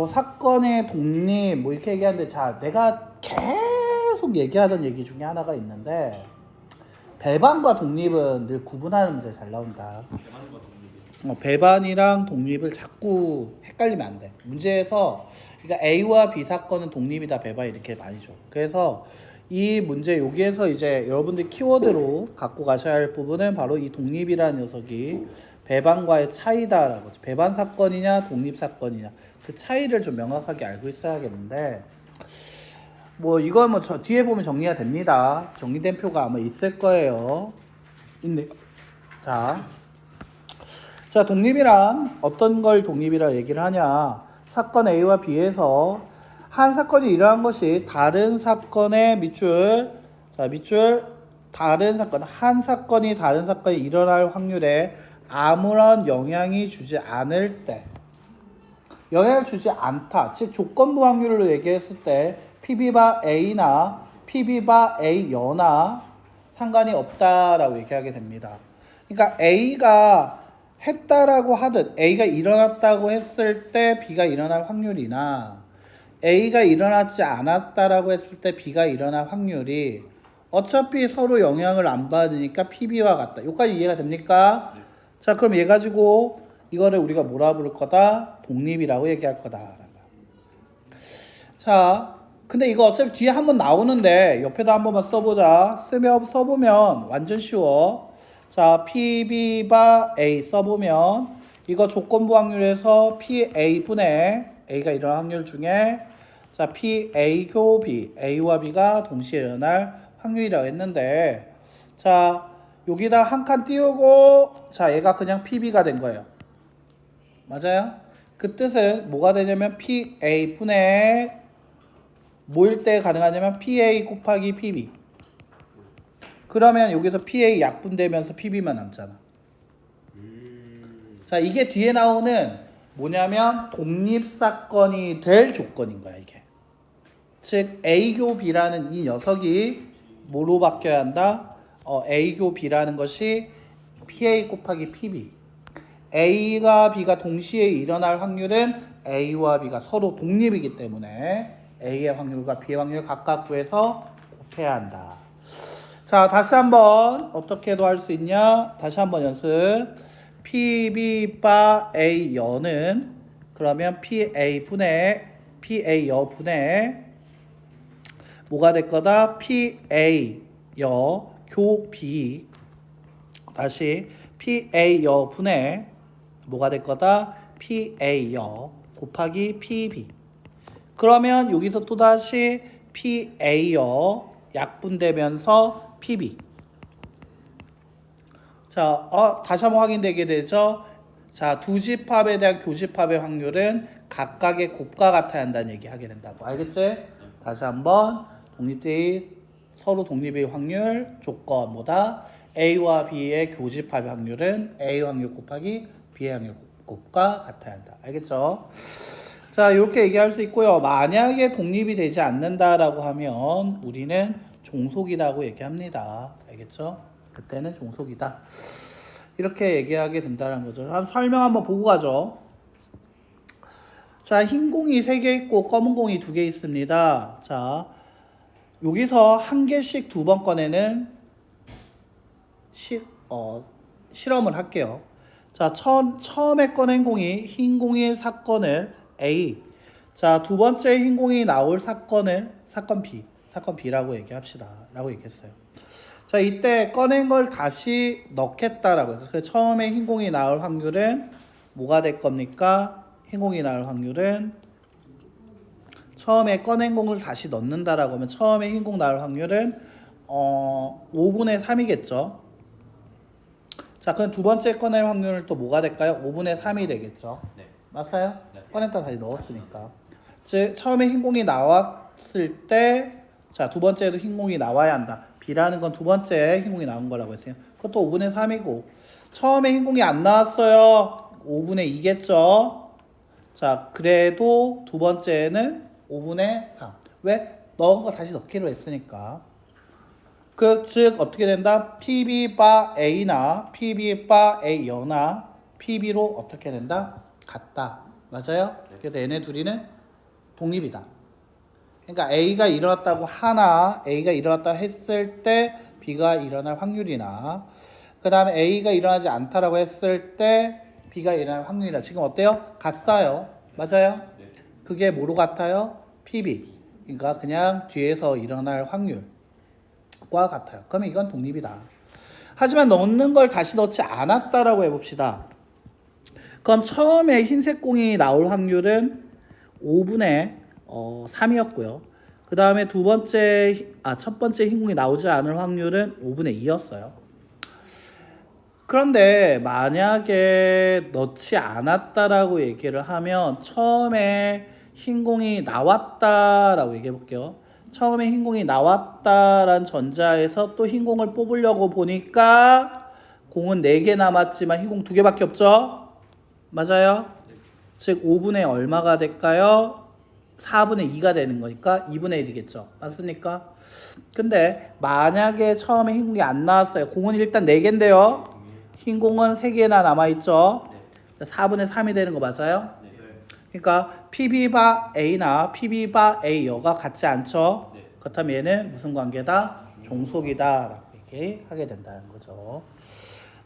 사건의 독립 뭐 이렇게 얘기하는데, 자, 내가 계속 얘기하던 얘기 중에 하나가 있는데, 배반과 독립은 늘 구분하는 문제 잘 나온다. 배반이랑 독립을 자꾸 헷갈리면 안 돼. 문제에서 그러니까 A와 B 사건은 독립이다, 배반 이렇게 많이 줘. 그래서 이 문제 여기에서 이제 여러분들 키워드로 갖고 가셔야 할 부분은 바로 이 독립이라는 녀석이 배반과의 차이다라고. 배반 사건이냐 독립 사건이냐 그 차이를 좀 명확하게 알고 있어야겠는데, 뭐 이건 뭐 저 뒤에 보면 정리가 됩니다. 정리된 표가 아마 있을 거예요. 있네. 자, 독립이란 어떤 걸 독립이라 얘기를 하냐? 사건 A와 B에서 한 사건이 일어난 것이 다른 사건의 밑줄, 자, 밑줄 다른 사건, 한 사건이 다른 사건이 일어날 확률에 아무런 영향이 주지 않을 때, 영향을 주지 않다, 즉 조건부 확률로 얘기했을 때 PB바 A나 PB바 A 여나 상관이 없다라고 얘기하게 됩니다. 그러니까 A가 했다라고 하듯 A가 일어났다고 했을 때 B가 일어날 확률이나 A가 일어나지 않았다라고 했을 때 B가 일어날 확률이 어차피 서로 영향을 안 받으니까 PB와 같다. 여기까지 이해가 됩니까? 네. 자, 그럼 얘 가지고 이거를 우리가 뭐라 부를 거다? 독립이라고 얘기할 거다. 자, 근데 이거 어차피 뒤에 한번 나오는데 옆에다 한 번만 써보자. 써보면 완전 쉬워. 자, PB바 A 써보면 이거 조건부 확률에서 PA분의 A가 일어날 확률 중에, 자, PA 교 B, A와 B가 동시에 일어날 확률이라고 했는데, 자, 여기다 한 칸 띄우고, 자, 얘가 그냥 PB가 된 거예요. 맞아요? 그 뜻은 뭐가 되냐면 PA분의 뭐일 때 가능하냐면 PA 곱하기 PB. 그러면 여기서 PA 약분되면서 PB만 남잖아. 자, 이게 뒤에 나오는 뭐냐면 독립사건이 될 조건인 거야, 이게. 즉 A교 B라는 이 녀석이 뭐로 바뀌어야 한다? A교 B라는 것이 PA 곱하기 PB. A가 B가 동시에 일어날 확률은 A와 B가 서로 독립이기 때문에 A의 확률과 B의 확률을 각각 구해서 곱해야 한다. 자, 다시 한번 어떻게도 할 수 있냐? 다시 한번 연습. PB 바 A 여는 그러면 PA 여분의 뭐가 될 거다? PA 여 교 B, 다시 PA 여분의 뭐가 될 거다? PA 여 곱하기 PB. 그러면 여기서 또다시 PA여 약분되면서 PB. 자, 다시 한번 확인되게 되죠. 자, 두 집합에 대한 교집합의 확률은 각각의 곱과 같아야 한다는 얘기 하게 된다고. 알겠지? 다시 한번 독립대의 서로 독립의 확률 조건 뭐다? A와 B의 교집합의 확률은 A 확률 곱하기 B의 확률 곱과 같아야 한다. 알겠죠? 자, 이렇게 얘기할 수 있고요. 만약에 독립이 되지 않는다라고 하면 우리는 종속이라고 얘기합니다. 알겠죠? 그때는 종속이다. 이렇게 얘기하게 된다는 거죠. 설명 한번 보고 가죠. 자, 흰 공이 3개 있고 검은 공이 2개 있습니다. 자, 여기서 한 개씩 2번 꺼내는 실험을 할게요. 자, 처음에 꺼낸 공이 흰 공의 사건을 A, 자, 두 번째 흰 공이 나올 사건을 사건 B라고 얘기합시다. 라고 얘기했어요. 자, 이때 꺼낸 걸 다시 넣겠다라고 해서, 그래서 처음에 흰 공이 나올 확률은 뭐가 될 겁니까? 흰 공이 나올 확률은 처음에 꺼낸 공을 다시 넣는다라고 하면 처음에 흰 공 나올 확률은 5분의 3이겠죠. 자, 그럼 두 번째 꺼낼 확률은 또 뭐가 될까요? 5분의 3이 되겠죠. 네. 맞아요? 네. 꺼냈다 다시 넣었으니까. 즉 처음에 흰 공이 나왔을 때, 자, 두 번째도 흰 공이 나와야 한다. B라는 건 두 번째 흰 공이 나온 거라고 했어요. 그것도 5분의 3이고 처음에 흰 공이 안 나왔어요. 5분의 2겠죠. 자, 그래도 두 번째는 5분의 3. 왜? 넣은 거 다시 넣기로 했으니까. 즉 어떻게 된다? PB 바 A나 PB 바 A 여나 PB로 어떻게 된다? 같다. 맞아요? 그래서 얘네 둘이는 독립이다. 그러니까 A가 일어났다고 하나, A가 일어났다 했을 때 B가 일어날 확률이나, 그 다음에 A가 일어나지 않다라고 했을 때 B가 일어날 확률이나. 지금 어때요? 같아요. 맞아요? 그게 뭐로 같아요? PB. 그러니까 그냥 뒤에서 일어날 확률과 같아요. 그러면 이건 독립이다. 하지만 넣는 걸 다시 넣지 않았다라고 해봅시다. 그럼 처음에 흰색 공이 나올 확률은 5분의 3이었고요. 그 다음에 첫 번째 흰 공이 나오지 않을 확률은 5분의 2였어요. 그런데 만약에 넣지 않았다라고 얘기를 하면 처음에 흰 공이 나왔다라고 얘기해 볼게요. 처음에 흰 공이 나왔다라는 전자에서 또 흰 공을 뽑으려고 보니까 공은 4개 남았지만 흰 공 2개밖에 없죠? 맞아요? 즉 5분의 얼마가 될까요? 4분의 2가 되는 거니까 2분의 1이겠죠. 맞습니까? 근데 만약에 처음에 흰 공이 안 나왔어요. 공은 일단 4개인데요. 흰 공은 3개나 남아있죠. 4분의 3이 되는 거 맞아요? 그러니까 PB바 A나 PB바 A 여가 같지 않죠? 그렇다면 얘는 무슨 관계다? 종속이다 라고 얘기하게 된다는 거죠.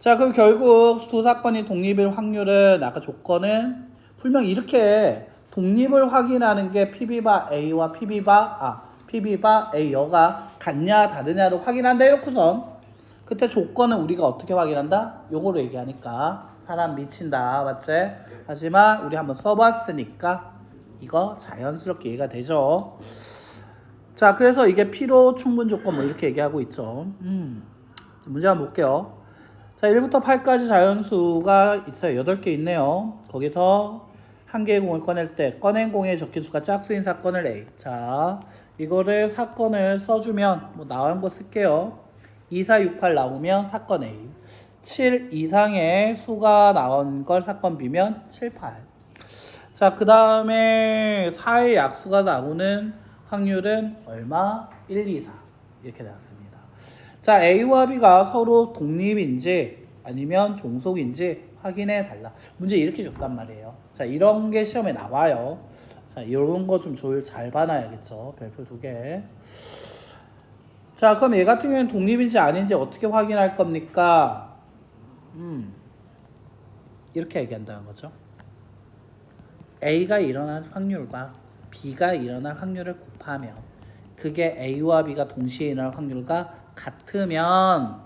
자, 그럼 결국 두 사건이 독립일 확률은 아까 조건은 분명 이렇게 독립을 확인하는 게 PB바 A와 PB바 A 여가 같냐 다르냐로 확인한다 해놓고선 그때 조건은 우리가 어떻게 확인한다? 요거로 얘기하니까 사람 미친다. 맞지? 하지만 우리 한번 써봤으니까 이거 자연스럽게 이해가 되죠. 자, 그래서 이게 필요 충분 조건 뭐 이렇게 얘기하고 있죠. 문제 한번 볼게요. 자, 1부터 8까지 자연수가 있어요. 8개 있네요. 거기서 한 개의 공을 꺼낼 때 꺼낸 공에 적힌 수가 짝수인 사건을 A. 자, 이거를 사건을 써주면 뭐 나온 거 쓸게요. 2, 4, 6, 8 나오면 사건 A. 7 이상의 수가 나온 걸 사건 B면 7, 8. 자, 그 다음에 4의 약수가 나오는 확률은 얼마? 1, 2, 4. 이렇게 나왔습니다. 자, A와 B가 서로 독립인지 아니면 종속인지 확인해 달라. 문제 이렇게 줬단 말이에요. 자, 이런 게 시험에 나와요. 자, 이런 거 좀 잘 봐놔야겠죠. 별표 2개. 자, 그럼 얘 같은 경우는 독립인지 아닌지 어떻게 확인할 겁니까? 이렇게 얘기한다는 거죠. A가 일어날 확률과 B가 일어날 확률을 곱하면 그게 A와 B가 동시에 일어날 확률과 같으면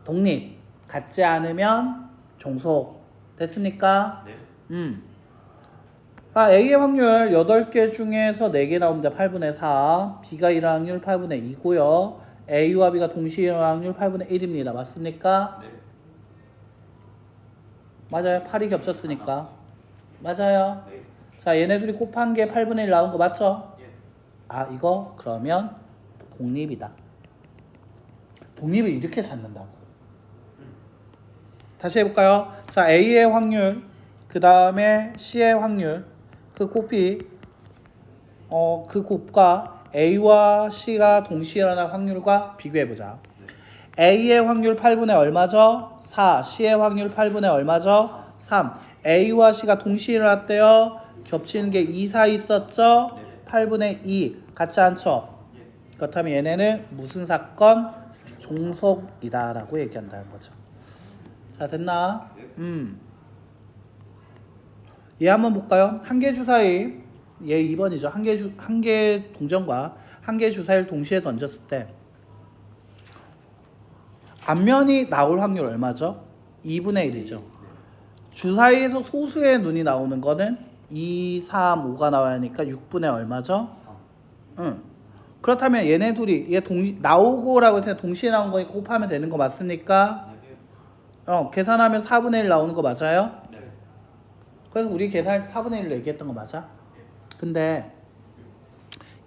독립, 같지 않으면 종속. 됐습니까? 네. A의 확률 8개 중에서 4개 나옵니다. 8분의 4. B가 일어날 확률 8분의 2고요. A와 B가 동시에 일어날 확률 8분의 1입니다. 맞습니까? 네. 맞아요. 8이 겹쳤으니까. 맞아요. 네. 자, 얘네들이 곱한 게 8분의 1 나온 거 맞죠? 예. 아, 이거 그러면 독립이다. 독립을 이렇게 찾는다고. 다시 해볼까요? 자, A의 확률, 그 다음에 C의 확률, 그 곱이 그 곱과 A와 C가 동시에 일어날 확률과 비교해보자. A의 확률 8분의 얼마죠? 4. C의 확률 8분의 얼마죠? 3. A와 C가 동시에 일어났대요. 겹치는 게 2, 4 있었죠? 8분의 2. 같지 않죠? 그렇다면 얘네는 무슨 사건? 종속이다 라고 얘기한다는 거죠. 자, 됐나? 얘 한번 볼까요? 한 개 주사위, 얘 2번이죠. 한 개 동전과 한 개 주사위를 동시에 던졌을 때 앞면이 나올 확률 얼마죠? 2분의 1이죠. 주사위에서 소수의 눈이 나오는 거는 2, 3, 5가 나와야 하니까 6분의 얼마죠? 그렇다면 얘네 둘이 나오고라고 해서 동시에 나온 거니까 곱하면 되는 거 맞습니까? 계산하면 4분의 1 나오는 거 맞아요? 네. 그래서 우리 계산할 때 4분의 1로 얘기했던 거 맞아? 근데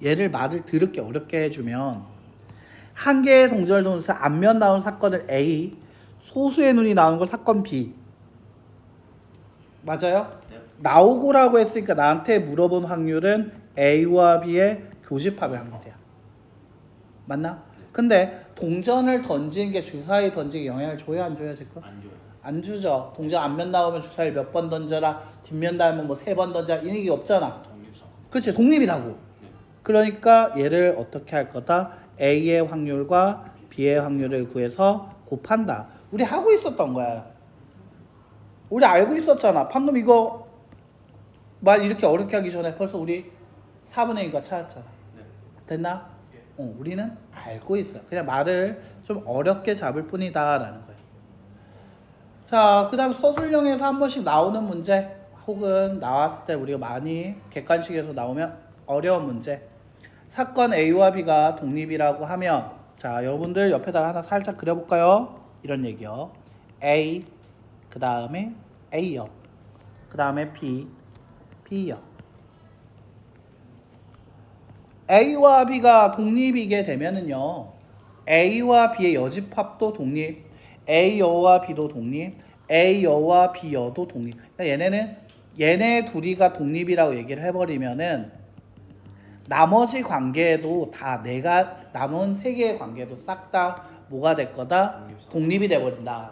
얘를 말을 더럽게 어렵게 해주면 한 개의 동전을 두면서 앞면 나온 사건을 A, 소수의 눈이 나오는 걸 사건 B. 맞아요? 네. 나오고라고 했으니까 나한테 물어본 확률은 A와 B의 교집합의 확률이야. 맞나? 근데 동전을 던지는 게 주사위 던지기 영향을 줘야 안 줘야 될까? 안 줘요. 안 주죠. 동작 앞면 나오면 주사위를 몇 번 던져라. 뒷면 닿으면 뭐 3번 던져라. 이 얘기 없잖아. 그치? 독립이라고. 그러니까 얘를 어떻게 할 거다? A의 확률과 B의 확률을 구해서 곱한다. 우리 하고 있었던 거야. 우리 알고 있었잖아. 방금 이거 말 이렇게 어렵게 하기 전에 벌써 우리 4분의 2가 찾았잖아. 됐나? 우리는 알고 있어요. 그냥 말을 좀 어렵게 잡을 뿐이다 라는 거예요. 자, 그 다음 서술형에서 한 번씩 나오는 문제 혹은 나왔을 때 우리가 많이 객관식에서 나오면 어려운 문제. 사건 A와 B가 독립이라고 하면, 자, 여러분들 옆에다가 하나 살짝 그려볼까요? 이런 얘기요. A, 그 다음에 A요. 그 다음에 B, B요. A와 B가 독립이게 되면은요, A와 B의 여집합도 독립, A여와 B도 독립, A여와 B여도 독립. 그러니까 얘네 둘이가 독립이라고 얘기를 해버리면은 나머지 관계도 다 내가 남은 세 개의 관계도 싹 다 뭐가 될 거다? 독립이 돼버린다.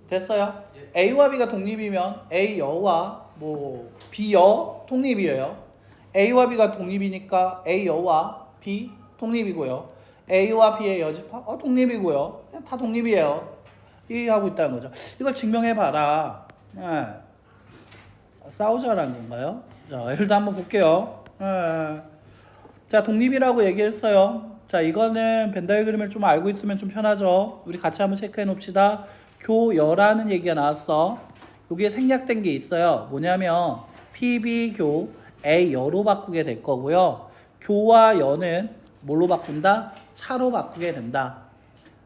됐어요? A와 B가 독립이면 A여와 뭐 B여 독립이에요. A와 B가 독립이니까 A여와 B 독립이고요. A와 B의 여집합 독립이고요. 다 독립이에요. 이해하고 있다는 거죠. 이걸 증명해봐라. 네. 싸우자라는 건가요? 자, 예를 들어 한번 볼게요. 자, 독립이라고 얘기했어요. 자, 이거는 벤 다이어그램을 좀 알고 있으면 좀 편하죠. 우리 같이 한번 체크해 놓읍시다. 교여라는 얘기가 나왔어. 여기에 생략된 게 있어요. 뭐냐면 PB 교 A여로 바꾸게 될 거고요. 교와 여는 뭘로 바꾼다? 차로 바꾸게 된다.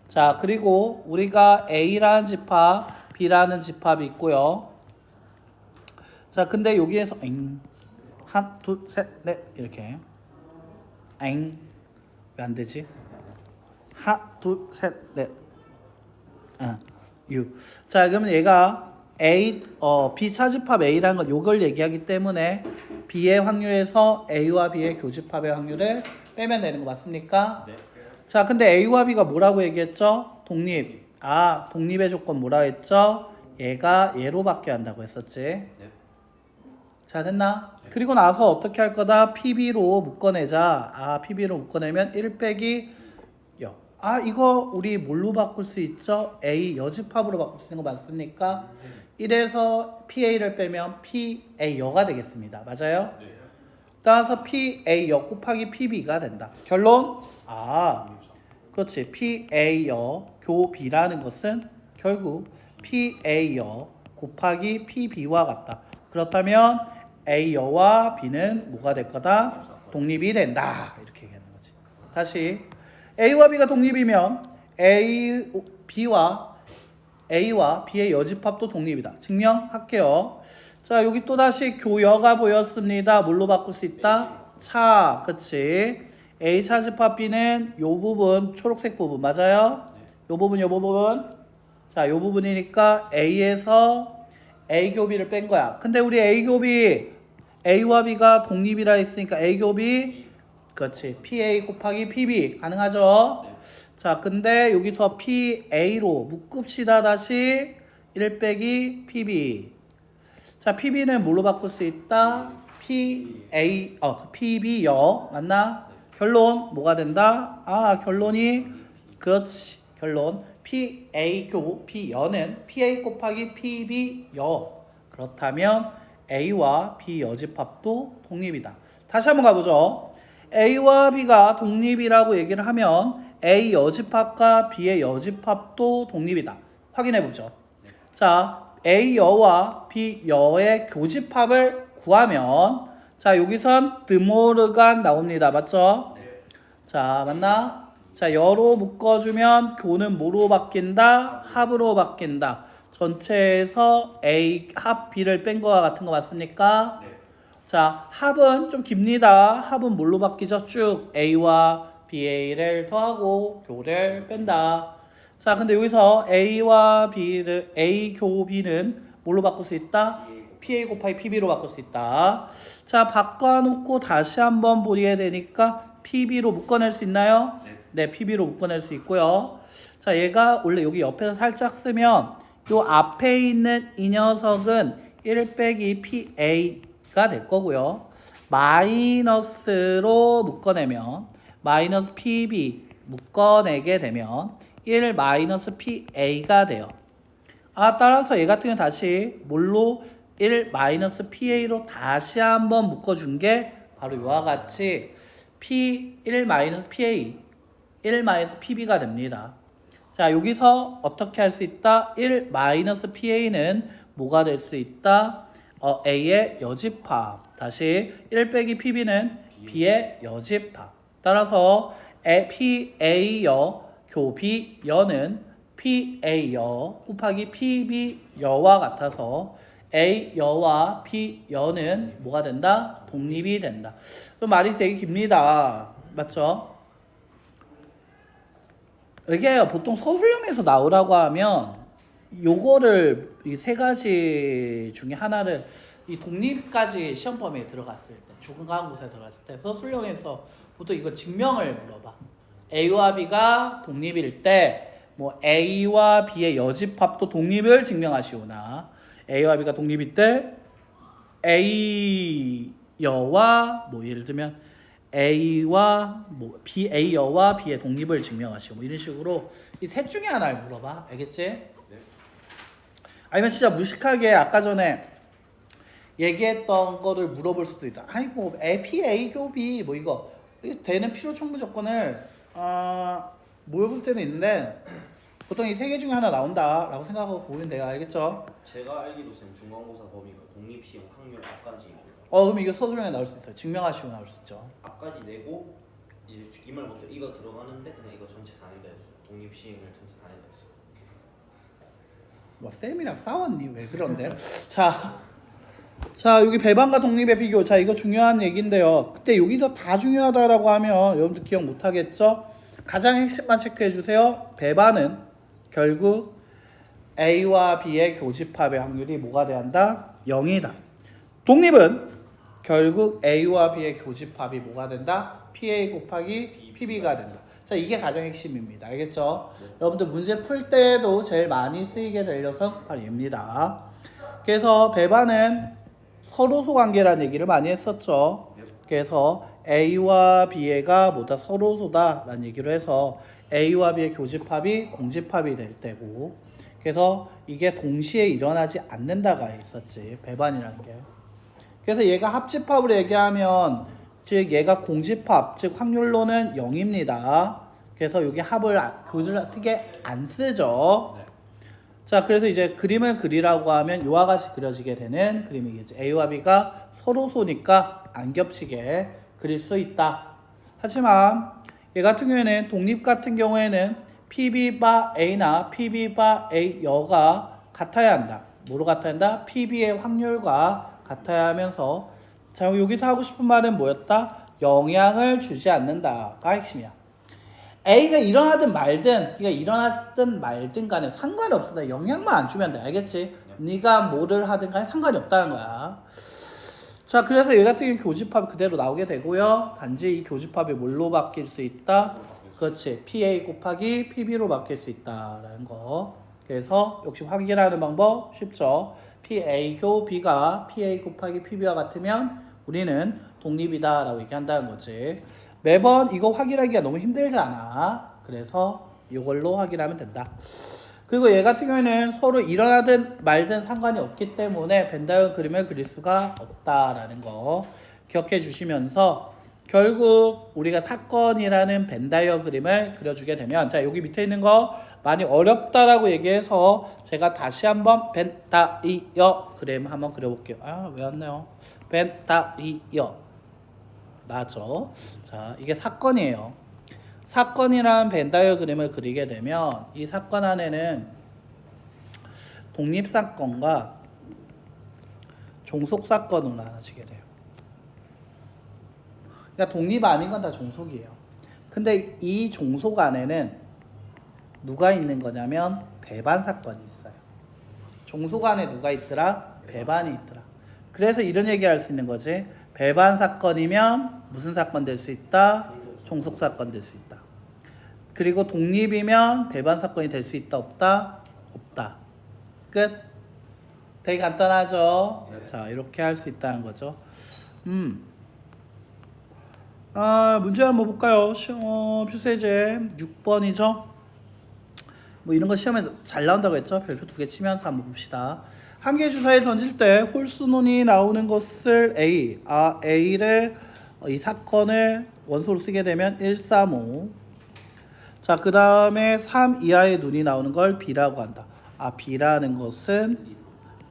자, 그리고 우리가 A라는 집합, B라는 집합이 있고요. 자, 근데 여기에서 하나, 둘, 셋, 넷 이렇게 왜 안 되지? 하나, 둘, 셋, 넷 U. 자, 그러면 얘가 B 차집합 A라는 건 요걸 얘기하기 때문에 B의 확률에서 A와 B의 교집합의 확률을 빼면 되는 거 맞습니까? 네. 자, 근데 A와 B가 뭐라고 얘기했죠? 독립. 독립의 조건 뭐라 했죠? 얘가 얘로 바뀌어야 한다고 했었지. 네. 자, 됐나? 네. 그리고 나서 어떻게 할 거다? PB로 묶어내자. PB로 묶어내면 1 빼기 여. 이거 우리 뭘로 바꿀 수 있죠? A 여집합으로 바꿀 수 있는 거 맞습니까? 1에서 PA를 빼면 PA여가 되겠습니다. 맞아요? 네. 따라서 PA여 곱하기 PB가 된다. 결론? 그렇지. PA여 교B라는 것은 결국 PA여 곱하기 PB와 같다. 그렇다면 A여와 B는 뭐가 될 거다? 독립이 된다. 이렇게 얘기하는 거지. 다시 A와 B가 독립이면 A와 B의 여집합도 독립이다. 증명할게요. 자, 여기 또다시 교여가 보였습니다. 뭘로 바꿀 수 있다? 차. 그치. A 차집합 B는 요 부분, 초록색 부분 맞아요? 요 부분. 자, 요 부분이니까 A에서 A 교비를 뺀 거야. 근데 우리 A 교비, A와 B가 독립이라 했으니까 A 교비, 그렇지. PA 곱하기 PB 가능하죠? 네. 자, 근데 여기서 PA로 묶읍시다. 다시 1 빼기 PB. 자, PB는 뭘로 바꿀 수 있다? PB여 맞나? 결론 뭐가 된다? 결론이 그렇지. 결론 PA 교 B여는 PA 곱하기 PB여. 그렇다면 A와 B 여집합도 독립이다. 다시 한번 가보죠. A와 B가 독립이라고 얘기를 하면 A 여집합과 B의 여집합도 독립이다. 확인해보죠. 자, A여와 B여의 교집합을 구하면 자, 여기선 드모르간 나옵니다. 맞죠? 네. 자, 맞나? 자, 여로 묶어주면 교는 뭐로 바뀐다? 합으로 바뀐다. 전체에서 A 합 B를 뺀 거와 같은 거 맞습니까? 네. 자, 합은 좀 깁니다. 합은 뭘로 바뀌죠? 쭉 A와 BA를 더하고 교를 뺀다. 자, 근데 여기서 A와 B를 A 교 B는 뭘로 바꿀 수 있다? PA 곱하기 PB로 바꿀 수 있다. 자, 바꿔놓고 다시 한번 보게 되니까 PB로 묶어낼 수 있나요? 네, PB로 묶어낼 수 있고요. 자, 자, 얘가 원래 여기 옆에서 살짝 쓰면 요 앞에 있는 이 녀석은 1 빼기 PA가 될 거고요. 마이너스로 묶어내면 마이너스 PB 묶어내게 되면 1 마이너스 PA가 돼요. 따라서 얘 같은 경우는 다시 뭘로 1 마이너스 PA로 다시 한번 묶어준 게 바로 이와 같이 P1 마이너스 PA 1 마이너스 PB가 됩니다. 자, 여기서 어떻게 할 수 있다? 1 마이너스 PA는 뭐가 될 수 있다? A의 여집합. 다시 1 빼기 PB는 B의 여집합. 따라서 PA여 교비여는 PA여 곱하기 PB여와 같아서 A여와 B여는 뭐가 된다? 독립이 된다. 좀 말이 되게 깁니다. 맞죠? 이게 보통 서술형에서 나오라고 하면 요거를 이 세 가지 중에 하나를 이 독립까지 시험 범위에 들어갔을 때 중간고사에 들어갔을 때 서술형에서 보통 이거 증명을 물어봐. A와 B가 독립일 때 뭐 A와 B의 여집합도 독립을 증명하시오나 A와 B가 독립일 때 A여와 뭐 예를 들면 A와 뭐 A여와 B의 독립을 증명하시오. 뭐 이런 식으로 이 셋 중에 하나를 물어봐. 알겠지? 네. 아니면 진짜 무식하게 아까 전에 얘기했던 거를 물어볼 수도 있다. 아이고 PA 교비 뭐 이거 되는 필요 충분 조건을 모여볼 때는 있는데 보통 이 세 개 중에 하나 나온다라고 생각하고 보면 돼요. 알겠죠? 제가 알기로 쌤 중간고사 범위가 독립시험 확률 앞까지. 그럼 이거 서술형에 나올 수 있어요. 증명하시고 나올 수 있죠. 앞까지 내고 이제 기말 먼저 이거 들어가는데 그냥 이거 전체 다 낸다 했어요. 독립시험을 전체 다 낸다 했어요. 뭐 쌤이랑 싸웠니? 왜 그런데? 자 여기 배반과 독립의 비교. 자 이거 중요한 얘기인데요. 그때 여기서 다 중요하다라고 하면 여러분들 기억 못하겠죠? 가장 핵심만 체크해 주세요. 배반은 결국 A와 B의 교집합의 확률이 뭐가 돼야 한다? 0이다. 독립은 결국 A와 B의 교집합이 뭐가 된다? PA 곱하기 PB가 된다. 자 이게 가장 핵심입니다. 알겠죠? 네. 여러분들 문제 풀 때도 제일 많이 쓰이게 될 녀석 바로 얘입니다. 그래서 배반은 서로소 관계라는 얘기를 많이 했었죠. 그래서 A와 B가 뭐다? 서로소다라는 얘기를 해서 A와 B의 교집합이 공집합이 될 때고 그래서 이게 동시에 일어나지 않는다가 있었지. 배반이라는 게. 그래서 얘가 합집합으로 얘기하면 즉 얘가 공집합 즉 확률로는 0입니다. 그래서 여기 합을 교를 쓰게 안 쓰죠. 네. 자 그래서 이제 그림을 그리라고 하면 이와 같이 그려지게 되는 그림이겠죠. A와 B가 서로소니까 안 겹치게 그릴 수 있다. 하지만 얘 같은 경우에는 독립 같은 경우에는 PB바 A나 PB바 A여가 같아야 한다. 뭐로 같아야 한다? PB의 확률과 같아야 하면서 자 여기서 하고 싶은 말은 뭐였다? 영향을 주지 않는다가 핵심이야. A가 일어나든 말든 그러니까 일어나든 말든 간에 상관이 없어. 영향만 안 주면 돼. 알겠지? 네가 뭐를 하든 간에 상관이 없다는 거야. 자 그래서 얘 같은 경우는 교집합 그대로 나오게 되고요. 단지 이 교집합이 뭘로 바뀔 수 있다? 그렇지. PA 곱하기 PB로 바뀔 수 있다라는 거. 그래서 역시 확인하는 방법 쉽죠. PA 교 B가 PA 곱하기 PB와 같으면 우리는 독립이다라고 얘기한다는 거지. 매번 이거 확인하기가 너무 힘들잖아. 그래서 이걸로 확인하면 된다. 그리고 얘 같은 경우에는 서로 일어나든 말든 상관이 없기 때문에 벤다이어 그림을 그릴 수가 없다라는 거 기억해 주시면서 결국 우리가 사건이라는 벤다이어 그림을 그려주게 되면 자 여기 밑에 있는 거 많이 어렵다라고 얘기해서 제가 다시 한번 벤다이어 그림 한번 그려볼게요. 왜 왔네요. 벤다이어 맞아. 자 이게 사건이에요. 사건이란 벤다이어 그림을 그리게 되면 이 사건 안에는 독립사건과 종속사건으로 나눠지게 돼요. 그러니까 독립 아닌 건 다 종속이에요. 근데 이 종속 안에는 누가 있는 거냐면 배반사건이 있어요. 종속 안에 누가 있더라? 배반이 있더라. 그래서 이런 얘기 할 수 있는 거지. 배반사건이면 무슨 사건 될 수 있다? 종속사건 될 수 있다. 그리고 독립이면 배반 사건이 될 수 있다 없다? 없다. 끝. 되게 간단하죠. 네. 자, 이렇게 할 수 있다는 거죠. 문제 한번 볼까요? 표세제 6번이죠. 뭐 이런 거 시험에 잘 나온다고 했죠. 별표 2개 치면서 한번 봅시다. 한 개의 주사위를 던질 때 홀수논이 나오는 것을 A를 이 사건을 원소로 쓰게 되면 1, 3, 5. 자, 그 다음에 3 이하의 눈이 나오는 걸 B라고 한다. B라는 것은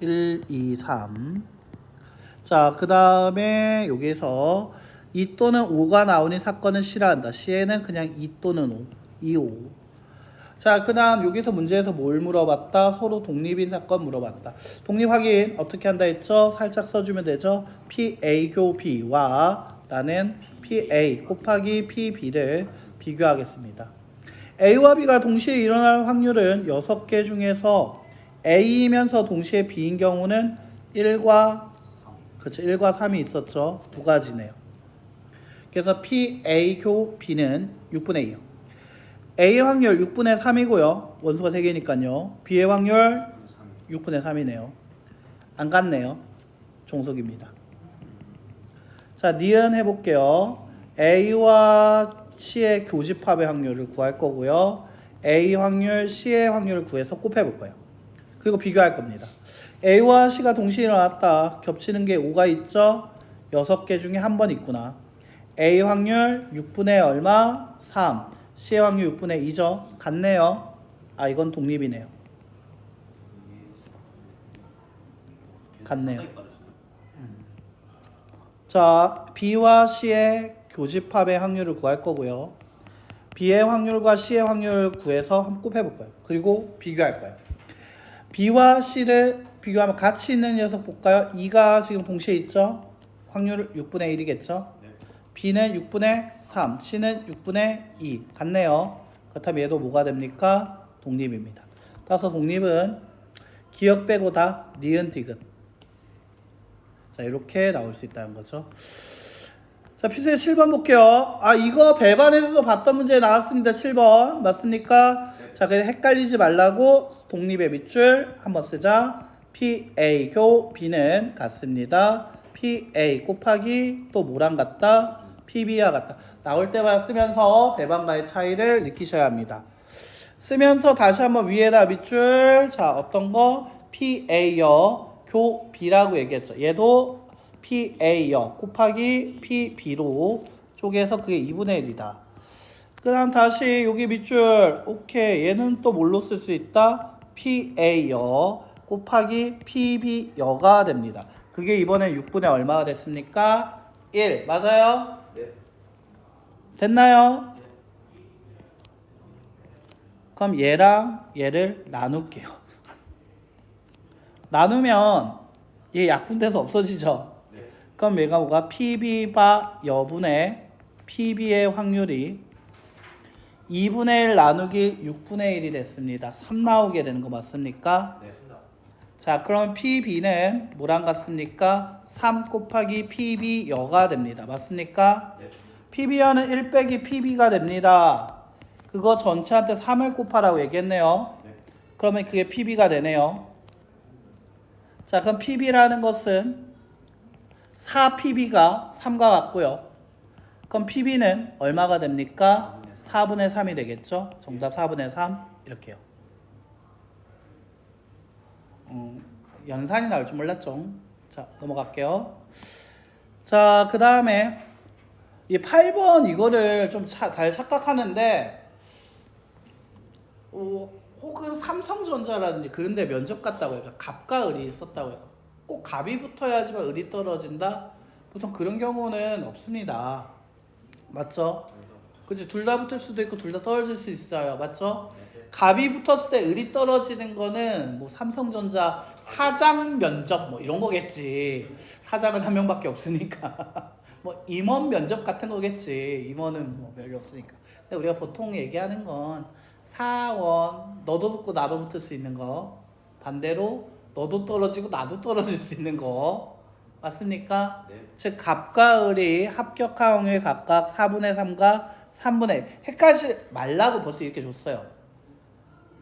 1, 2, 3. 자, 그 다음에 여기서 2 또는 5가 나오는 사건은 싫어한다. C에는 그냥 2 또는 5. 2, 5. 자, 그 다음 여기서 문제에서 뭘 물어봤다? 서로 독립인 사건 물어봤다. 독립 확인 어떻게 한다 했죠? 살짝 써주면 되죠? PA 교 B와 나는 PA 곱하기 PB를 비교하겠습니다. A와 B가 동시에 일어날 확률은 6개 중에서 A이면서 동시에 B인 경우는 1과 3이 있었죠. 두 가지네요. 그래서 PA 교 B는 6분의 2요. A의 확률 6분의 3이고요. 원소가 3개니까요. B의 확률 6분의 3이네요. 안 같네요. 종속입니다. 자, 니은 해볼게요. A와 C의 교집합의 확률을 구할 거고요. A 확률, C의 확률을 구해서 곱해볼 거예요. 그리고 비교할 겁니다. A와 C가 동시에 일어났다. 겹치는 게 5가 있죠? 6개 중에 한 번 있구나. A 확률 6분의 얼마? 3. C의 확률 6분의 2죠? 같네요. 이건 독립이네요. 같네요. 자, B와 C의 교집합의 확률을 구할 거고요. B의 확률과 C의 확률을 구해서 한번 곱해볼 거예요. 그리고 비교할 거예요. B와 C를 비교하면 같이 있는 녀석 볼까요? 2가 지금 동시에 있죠? 확률 6분의 1이겠죠? B는 6분의 3, C는 6분의 2 같네요. 그렇다면 얘도 뭐가 됩니까? 독립입니다. 따라서 독립은 기억 빼고 다 니은 디귿. 자, 이렇게 나올 수 있다는 거죠. 자, 필수의 7번 볼게요. 이거 배반에서도 봤던 문제 나왔습니다. 7번 맞습니까? 자, 그래서 헷갈리지 말라고 독립의 밑줄 한번 쓰자. PA 교 B는 같습니다. PA 곱하기 또 뭐랑 같다? PB와 같다. 나올 때마다 쓰면서 배반과의 차이를 느끼셔야 합니다. 쓰면서 다시 한번 위에다 밑줄. 자, 어떤 거? PA여 교 B라고 얘기했죠. 얘도 PA여 곱하기 PB로 쪼개서 그게 2분의 1이다. 그 다음 다시 여기 밑줄. 오케이. 얘는 또 뭘로 쓸 수 있다? PA여 곱하기 PB여가 됩니다. 그게 이번에 6분의 얼마가 됐습니까? 1. 맞아요? 네. 됐나요? 그럼 얘랑 얘를 나눌게요. 나누면 얘 약분돼서 없어지죠? 네. 그럼 얘가 뭐가 PB바 여분의 PB의 확률이 2분의 1 나누기 6분의 1이 됐습니다. 3 나오게 되는 거 맞습니까? 네. 자, 그럼 PB는 뭐랑 같습니까? 3 곱하기 PB여가 됩니다. 맞습니까? 네. PB여는 1 빼기 PB가 됩니다. 그거 전체한테 3을 곱하라고 얘기했네요. 네. 그러면 그게 PB가 되네요. 자, 그럼 PB라는 것은 4PB가 3과 같고요. 그럼 PB는 얼마가 됩니까? 4분의 3이 되겠죠? 정답 4분의 3 이렇게요. 연산이 나올 줄 몰랐죠? 자, 넘어갈게요. 자, 그 다음에 이 8번 이거를 좀 잘 착각하는데 혹은 삼성전자라든지 그런 데 면접 갔다고 해서 갑과 을이 있었다고 해서 꼭 갑이 붙어야지만 을이 떨어진다? 보통 그런 경우는 없습니다. 맞죠? 그치? 둘 다 붙을 수도 있고 둘 다 떨어질 수 있어요. 맞죠? 갑이 붙었을 때 을이 떨어지는 거는 뭐 삼성전자 사장 면접 뭐 이런 거겠지. 사장은 한 명밖에 없으니까. 뭐 임원 면접 같은 거겠지. 임원은 뭐 별로 없으니까. 근데 우리가 보통 얘기하는 건 사원, 너도 붙고 나도 붙을 수 있는 거. 반대로 너도 떨어지고 나도 떨어질 수 있는 거. 맞습니까? 네. 즉 갑과 을이 합격한 확률 각각 4분의 3과 3분의 1. 헷갈리지 말라고 벌써 이렇게 줬어요.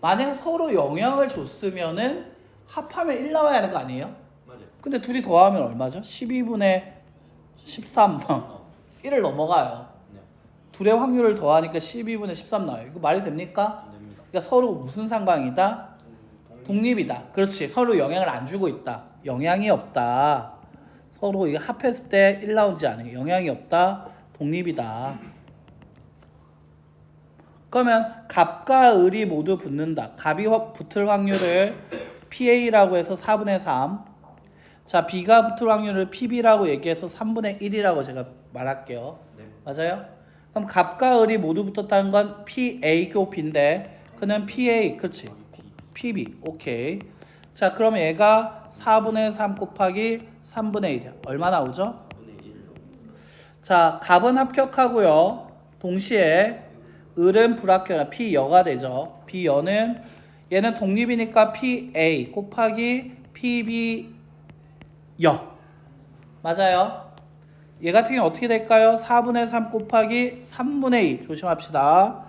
만약 서로 영향을 줬으면은 합하면 1 나와야 하는 거 아니에요? 맞아요. 근데 둘이 더하면 얼마죠? 12분의 13. 1을 넘어가요. 네. 둘의 확률을 더하니까 12분의 13 나와요. 이거 말이 됩니까? 안 됩니다. 그러니까 서로 무슨 상방이다? 독립이다. 그렇지. 서로 영향을 안 주고 있다. 영향이 없다. 서로 이거 합했을 때 1 나오지 않아요. 영향이 없다. 독립이다. 그러면 갑과 을이 모두 붙는다. 갑이 붙을 확률을 PA라고 해서 4분의 3. 자, B가 붙을 확률을 PB라고 얘기해서 3분의 1이라고 제가 말할게요. 네. 맞아요? 그럼 갑과 을이 모두 붙었다는 건 PA 교 B인데 그는 PA, 그렇지? PB, 오케이. 자, 그러면 얘가 4분의 3 곱하기 3분의 1이야. 얼마 나오죠? 4분의 1. 자, 갑은 합격하고요. 동시에 을은 불합격이라 P여가 되죠. B여는 얘는 독립이니까 PA 곱하기 PB 여. 맞아요. 얘 같은 경우 어떻게 될까요? 4분의 3 곱하기 3분의 2. 조심합시다.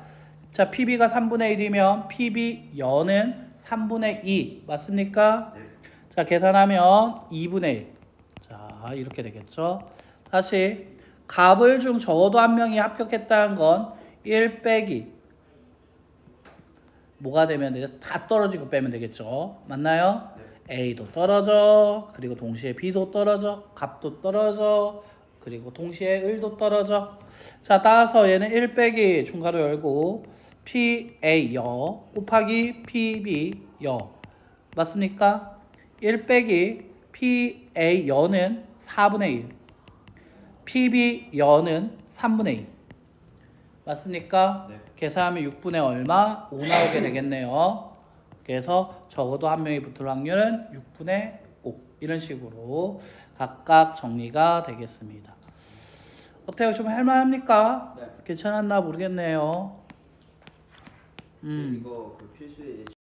자, PB가 3분의 1이면 PB 여는 3분의 2. 맞습니까? 네. 자, 계산하면 2분의 1. 자, 이렇게 되겠죠. 다시 갑을 중 적어도 한 명이 합격했다는 건 1 빼기 뭐가 되면 되죠? 다 떨어지고 빼면 되겠죠. 맞나요? 네. A도 떨어져. 그리고 동시에 B도 떨어져. 갑도 떨어져. 그리고 동시에 을도 떨어져. 자, 따라서 얘는 1 빼기 중괄호 열고 PA 여 곱하기 PB 여. 맞습니까? 1 빼기 PA 여는 4분의 1. PB 여는 3분의 2. 맞습니까? 네. 계산하면 6분의 얼마? 5 나오게 되겠네요. 그래서 적어도 한 명이 붙을 확률은 6분의 5. 이런 식으로 각각 정리가 되겠습니다. 어때요? 좀 할만합니까? 네. 괜찮았나 모르겠네요. 이거 그 필수에